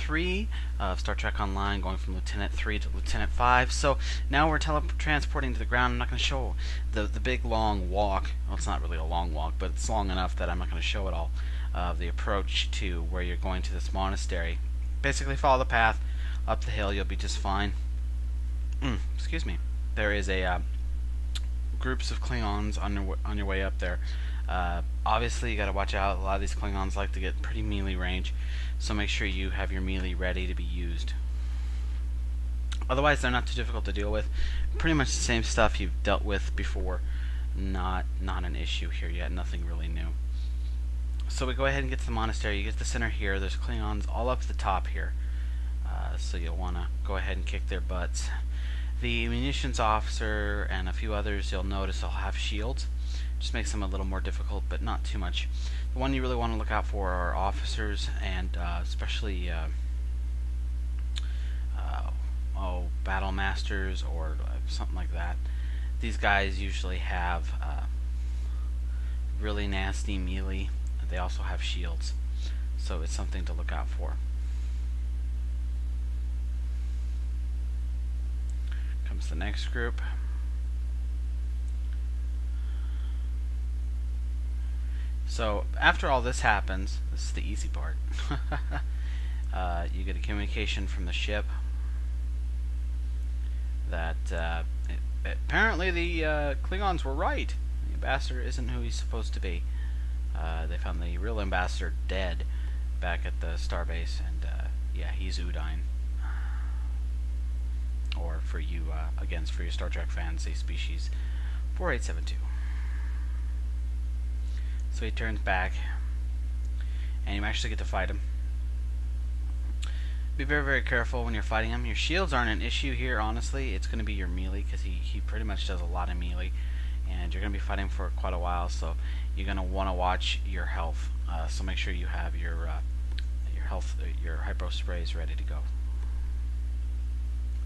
3 of Star Trek Online, going from Lieutenant 3 to Lieutenant 5. So now we're teletransporting to the ground. I'm not going to show the big long walk. Well, it's not really a long walk, but it's long enough that I'm not going to show it all. The approach to where you're going to this monastery. Basically, follow the path up the hill. You'll be just fine. Excuse me. There is a groups of Klingons on your way up there. Obviously, you got to watch out. A lot of these Klingons like to get pretty melee range, so make sure you have your melee ready to be used. Otherwise, they're not too difficult to deal with. Pretty much the same stuff you've dealt with before. Not an issue here yet. Nothing really new. So we go ahead and get to the monastery. You get to the center here. There's Klingons all up at the top here. So you'll want to go ahead and kick their butts. The munitions officer and a few others, you'll notice, will have shields. Just makes them a little more difficult, but not too much. The one you really want to look out for are officers, and especially battle masters or something like that. These guys usually have really nasty melee. They also have shields, so it's something to look out for. Comes the next group. So after all this happens, this is the easy part. You get a communication from the ship that apparently the Klingons were right. The ambassador isn't who he's supposed to be. They found the real ambassador dead back at the starbase, and yeah, he's Udine. Or for you, again, for your Star Trek fans, a species 4872. So he turns back, and you actually get to fight him. Be very, very careful when you're fighting him. Your shields aren't an issue here, honestly. It's going to be your melee, because he pretty much does a lot of melee, and you're going to be fighting for quite a while, so you're going to want to watch your health. So make sure you have your health, your hypo sprays ready to go.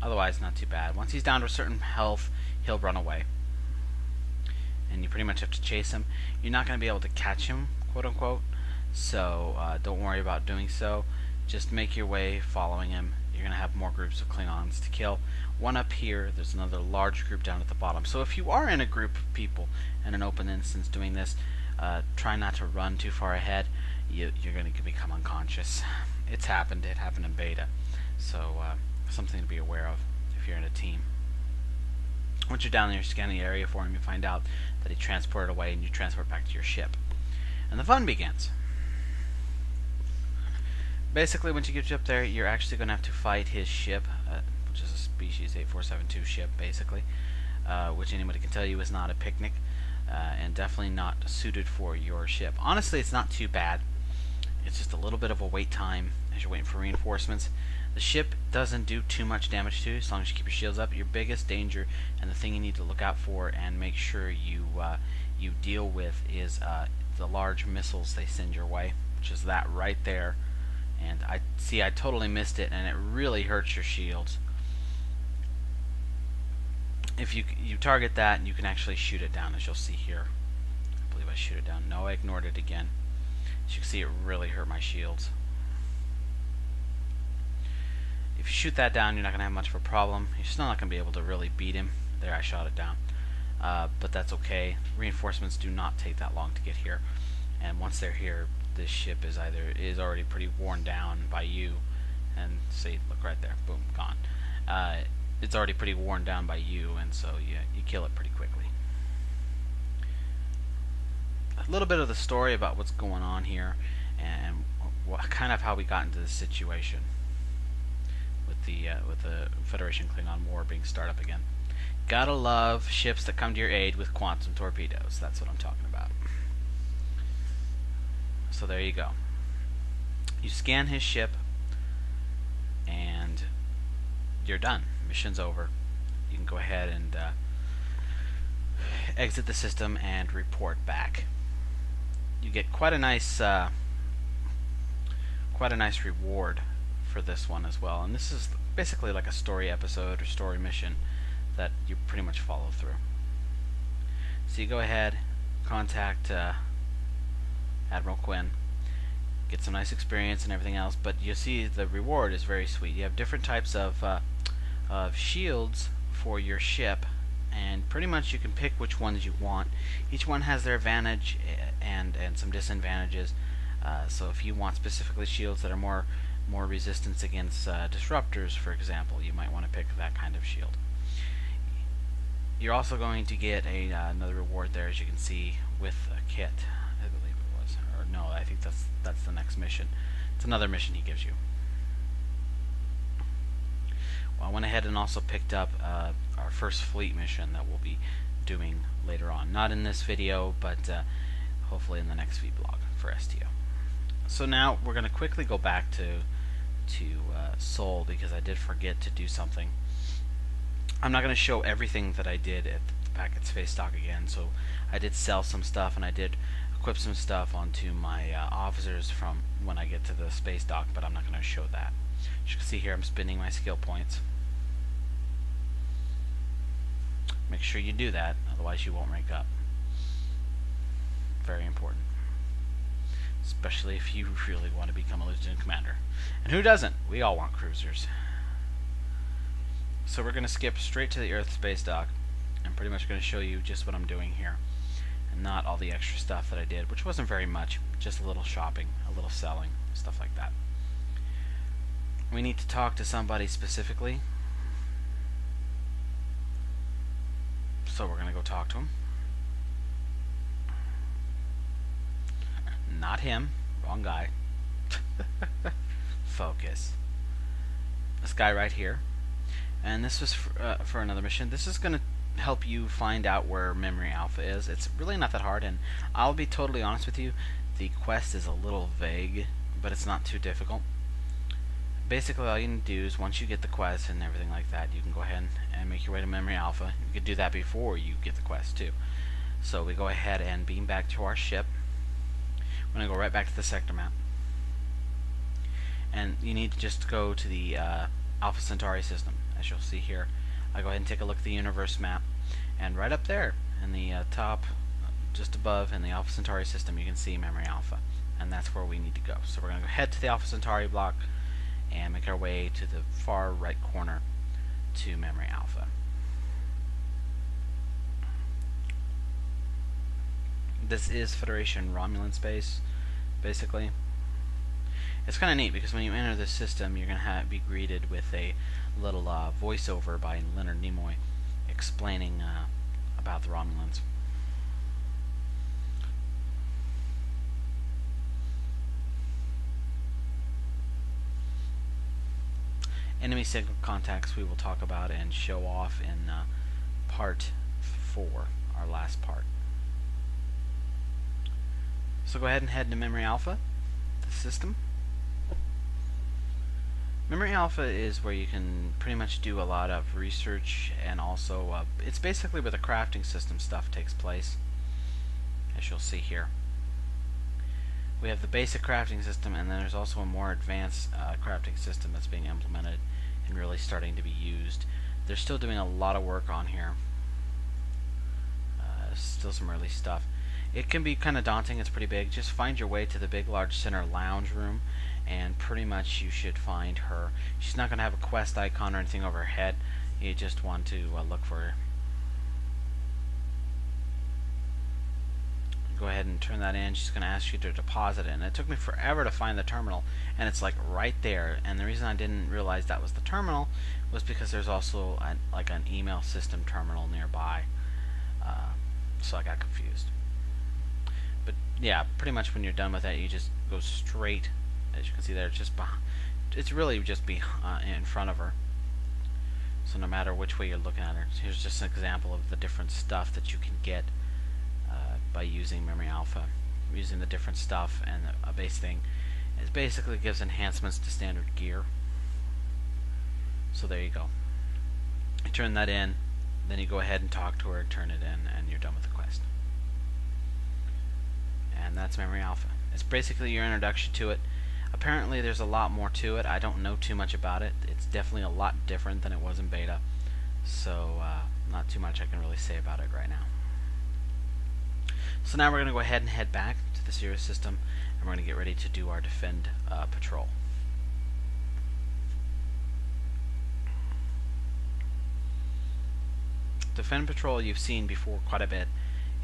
Otherwise, not too bad. Once he's down to a certain health, he'll run away. And you pretty much have to chase him. You're not going to be able to catch him, quote unquote, so don't worry about doing so. Just make your way following him. You're going to have more groups of Klingons to kill. One up here, there's another large group down at the bottom. So if you are in a group of people in an open instance doing this, try not to run too far ahead. You're going to become unconscious. It's happened. It happened in beta. So something to be aware of if you're in a team. Once you're down there, scanning the area for him, you find out that he transported away, and you transport back to your ship. And the fun begins. Basically, once you get up there, you're actually going to have to fight his ship, which is a species 8472 ship, basically, which anybody can tell you is not a picnic, and definitely not suited for your ship. Honestly, it's not too bad. It's just a little bit of a wait time as you're waiting for reinforcements. The ship doesn't do too much damage to you as long as you keep your shields up. Your biggest danger and the thing you need to look out for and make sure you deal with is the large missiles they send your way, which is that right there. And I totally missed it, and it really hurts your shields. If you target that, you can actually shoot it down, as you'll see here. I believe I shoot it down. No, I ignored it again. As you can see, it really hurt my shields. If you shoot that down, you're not going to have much of a problem. You're still not going to be able to really beat him. There, I shot it down. But that's okay. Reinforcements do not take that long to get here. And once they're here, this ship is already pretty worn down by you. And see, look right there. Boom, gone. It's already pretty worn down by you, and so you kill it pretty quickly. A little bit of the story about what's going on here, and kind of how we got into this situation with the Federation Klingon War being started up again. Gotta love ships that come to your aid with quantum torpedoes. That's what I'm talking about. So there you go. You scan his ship, and you're done. Mission's over. You can go ahead and exit the system and report back. You get quite a nice reward for this one as well, and this is basically like a story episode or story mission that you pretty much follow through. So you go ahead, contact Admiral Quinn, get some nice experience and everything else, but you see the reward is very sweet. You have different types of shields for your ship, and pretty much you can pick which ones you want. Each one has their advantage and some disadvantages. So if you want specifically shields that are more resistance against disruptors, for example, you might want to pick that kind of shield. You're also going to get another reward there, as you can see, with a kit, I believe it was. Or no, I think that's the next mission. It's another mission he gives you. Well, I went ahead and also picked up our first fleet mission that we'll be doing later on. Not in this video, but hopefully in the next vlog for STO. So now we're going to quickly go back to Seoul, because I did forget to do something. I'm not going to show everything that I did at the packet space dock again. So I did sell some stuff, and I did equip some stuff onto my officers from when I get to the space dock, but I'm not going to show that. As you can see here, I'm spending my skill points. Make sure you do that, otherwise you won't rank up. Very important. Especially if you really want to become a lieutenant commander. And who doesn't? We all want cruisers. So we're going to skip straight to the Earth space dock. I'm pretty much going to show you just what I'm doing here, and not all the extra stuff that I did, which wasn't very much. Just a little shopping, a little selling, stuff like that. We need to talk to somebody specifically, so we're going to go talk to him. Not him. Wrong guy. Focus. This guy right here. And this was for another mission. This is going to help you find out where Memory Alpha is. It's really not that hard, and I'll be totally honest with you, the quest is a little vague, but it's not too difficult. Basically, all you need to do is, once you get the quest and everything like that, you can go ahead and make your way to Memory Alpha. You could do that before you get the quest too. So we go ahead and beam back to our ship. We're going to go right back to the sector map. And you need to just go to the Alpha Centauri system, as you'll see here. I go ahead and take a look at the universe map, and right up there in the top, just above in the Alpha Centauri system, you can see Memory Alpha, and that's where we need to go. So we're going to head to the Alpha Centauri block and make our way to the far right corner to Memory Alpha. This is Federation Romulan space, basically. It's kind of neat because when you enter this system, you're going to be greeted with a little voiceover by Leonard Nimoy explaining about the Romulans. Enemy signal contacts we will talk about and show off in part 4, our last part. So go ahead and head to Memory Alpha, the system. Memory Alpha is where you can pretty much do a lot of research, and also it's basically where the crafting system stuff takes place, as you'll see here. We have the basic crafting system, and then there's also a more advanced crafting system that's being implemented and really starting to be used. They're still doing a lot of work on here. Still some early stuff. It can be kind of daunting. It's pretty big. Just find your way to the big large center lounge room, and pretty much you should find her. She's not going to have a quest icon or anything over her head. You just want to look for her. Go ahead and turn that in. She's going to ask you to deposit it, and it took me forever to find the terminal, and it's like right there. And the reason I didn't realize that was the terminal was because there's also like an email system terminal nearby, so I got confused. But yeah, pretty much when you're done with that, you just go straight, as you can see there, it's just it's really just in front of her. So no matter which way you're looking at her, so here's just an example of the different stuff that you can get by using Memory Alpha. Using the different stuff, and a base thing, it basically gives enhancements to standard gear. So there you go. You turn that in, then you go ahead and talk to her, turn it in, and you're done with the quest. And that's Memory Alpha. It's basically your introduction to it. Apparently there's a lot more to it. I don't know too much about it. It's definitely a lot different than it was in beta. So not too much I can really say about it right now. So now we're going to go ahead and head back to the Sirius system, and we're going to get ready to do our defend patrol. Defend patrol you've seen before quite a bit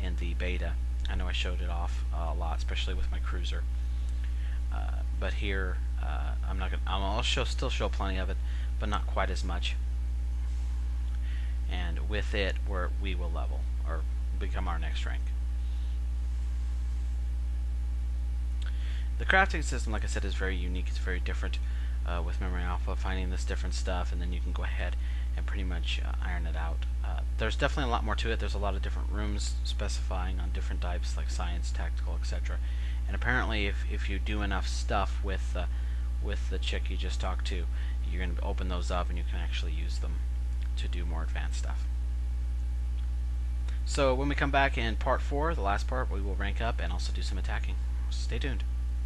in the beta. I know I showed it off a lot, especially with my cruiser. But here, I'm not gonna. I'll still show plenty of it, but not quite as much. And with it, we will level or become our next rank. The crafting system, like I said, is very unique. It's very different with Memory Alpha, finding this different stuff, and then you can go ahead and pretty much iron it out. There's definitely a lot more to it. There's a lot of different rooms specifying on different types, like science, tactical, etc. And apparently, if you do enough stuff with the chick you just talked to, you're going to open those up, and you can actually use them to do more advanced stuff. So when we come back in part 4, the last part, we will rank up and also do some attacking. Stay tuned.